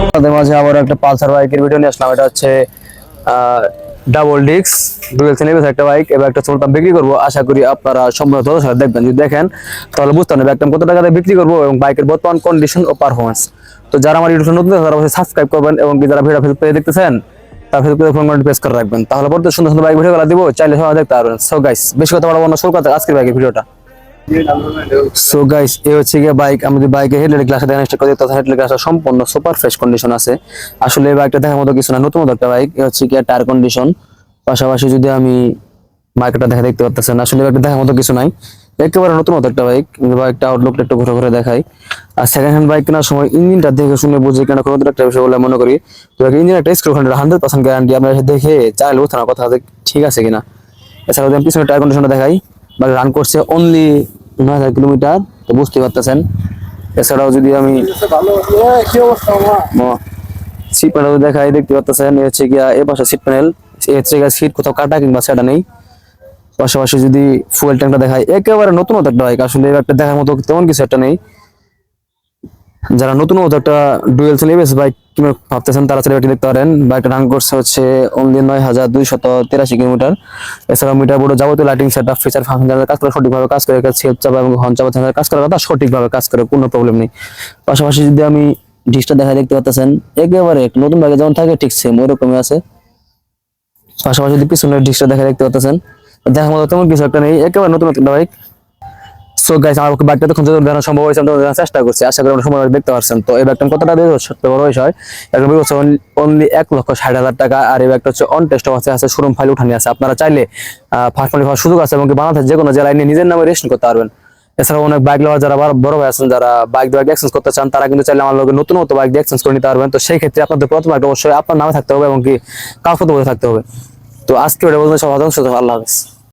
আপনাদের মাঝে আবার একটা পালসার বাইকের ভিডিও নিয়ে আসলাম। এটা হচ্ছে ডাবল ডিস্ক ডুয়েল সিলিন্ডার একটা বাইক। এবার একটা সুলতান বিক্রি করবো, আশা করি আপনারা সম্ভবত দেখবেন। যদি দেখেন তাহলে বুঝতে পারবেন একটা কত টাকা দিয়ে বিক্রি করবো এবং বাইকের বর্তমান কন্ডিশন ও পারফরমেন্স। তো যারা আমার ইউটিউব নতুন তারা অবশ্যই সাবস্ক্রাইব করবেন এবং যারা ভিডিও ফেসবুক পেজে দেখতেছেন তার ফেসবুকে ফোন করে প্রেস করে রাখবেন, তাহলে পরে সুন্দর সুন্দর বাইক ভিডিওগুলো দিব, চাইলে সবাই দেখতে পারবেন। সো গাইস, বেশি কথা বলবো না, শুরু করতে আজকের বাইকের ভিডিওটা। সো গাইস, এই হচ্ছে গিয়ে বাইক। আমি যদি বাইকের হেডলাইট গ্লাসে দেখেন চেক করে দেখতে, হেডলাইট গ্লাসটা সম্পূর্ণ সুপার ফ্রেশ কন্ডিশন আছে। আসলে এই বাইকটা দেখার মতো কিছু না, নতুন মতো একটা বাইক। এই হচ্ছে গিয়ে টায়ার কন্ডিশন। পাশাপাশি যদি আমি বাইকটা দেখতে পারতেছেন, আসলে বাইকটা দেখার মতো কিছু নাই, একেবারে নতুন মতো একটা বাইক। বাইকটা আউটলুকটা একটু ঘুরে ঘুরে দেখাই। আর সেকেন্ড হ্যান্ড বাইক কেনার সময় ইঞ্জিনটা দেখে শুনে বুঝে কেনা কোনো একটা বিষয় বলে মনে করি। তো ইঞ্জিন একটা স্ক্রু 100% গ্যারান্টি, আপনারা দেখে চাইলে বুঝতে না কথা ঠিক আছে কিনা। এছাড়াও আমি পিছনে টায়ার কন্ডিশনটা দেখাই। বাইক রান করছে অনলি 9000 কিলোমিটার, তো বুঝতে পারতেছেন। এছাড়াও যদি আমি সিট প্যানেল দেখাই, দেখতে পাচ্ছেন এ হচ্ছে গিয়া এ পাশে সিট প্যানেল, এ হচ্ছে গিয়া সিট কোথাও কাটা কিংবা সেটা নেই। পাশাপাশি যদি ফুয়েল ট্যাঙ্কটা দেখাই, একেবারে নতুন একটা বাইক। আসলে একটা দেখার মতো তেমন কিছু একটা নেই। যারা নতুন একটা ডুয়েল সিলিন্ডার বাইক কিনে ভাবতেছেন তারা বাইকটি দেখতে পারেন। বাইকটা রান করছে হচ্ছে অনলি 9283 কিলোমিটার। এছাড়া মিটার বোর্ড যাবতীয় লাইটিং সেটআপ ফিচার ফাংশন কাজ করে, সঠিকভাবে কাজ করে, সেফ চাপা এবং হর্ন চাপা কাজ করার কথা সঠিকভাবে কাজ করে, কোনো প্রবলেম নেই। পাশাপাশি যদি আমি ডিস্কটা দেখাই, দেখতে পাচ্ছেন একেবারে নতুন বাইকে যেমন থাকে ঠিক সেম ওইরকমই আছে। পাশাপাশি যদি পিছনের ডিস্কটা দেখাই, দেখতে পাচ্ছেন দেখার মতো তেমন কিছু একটা নেই, একেবারে নতুন একটা বাইক। সো গাইস, আমার বাইকটা তখন যখন দেখানো সম্ভব হয়েছে আমি দেখার চেষ্টা করছি, আশা করি সময় দেখতে পারছেন। তো এই বাইকটা কতটা দিয়ে সত্যি বড় বিষয়, এখন হচ্ছে অনলি 1,60,000 টাকা। আর এই বাইকটা হচ্ছে অন টেস্ট অবস্থায় আছে, শোরুম ফাইল উঠানি আছে। আপনারা চাইলে ফার্স্ট পার্টি হওয়ার সুযোগ আছে এবং বাংলাদেশের যে কোনো জেলায় নিয়ে নিজের নামে রেজিস্ট্রেশন করতে পারবেন। এছাড়াও অনেক বাইক লাভার যারা বড় ভাই আছেন, যারা বাইক এক্সচেঞ্জ করতে চান, তারা কিন্তু চাইলে আমার লোকের নতুন মতো বাইক দিয়ে এক্সচেঞ্জ করে নিতে পারবেন। তো সেই ক্ষেত্রে আপনাদের প্রথম বাইকটা অবশ্যই আপনার নামে থাকতে হবে এবং কি কাগজপত্র থাকতে হবে। তো আজকে এটা বলতে সব আল্লাহ হাফেজ।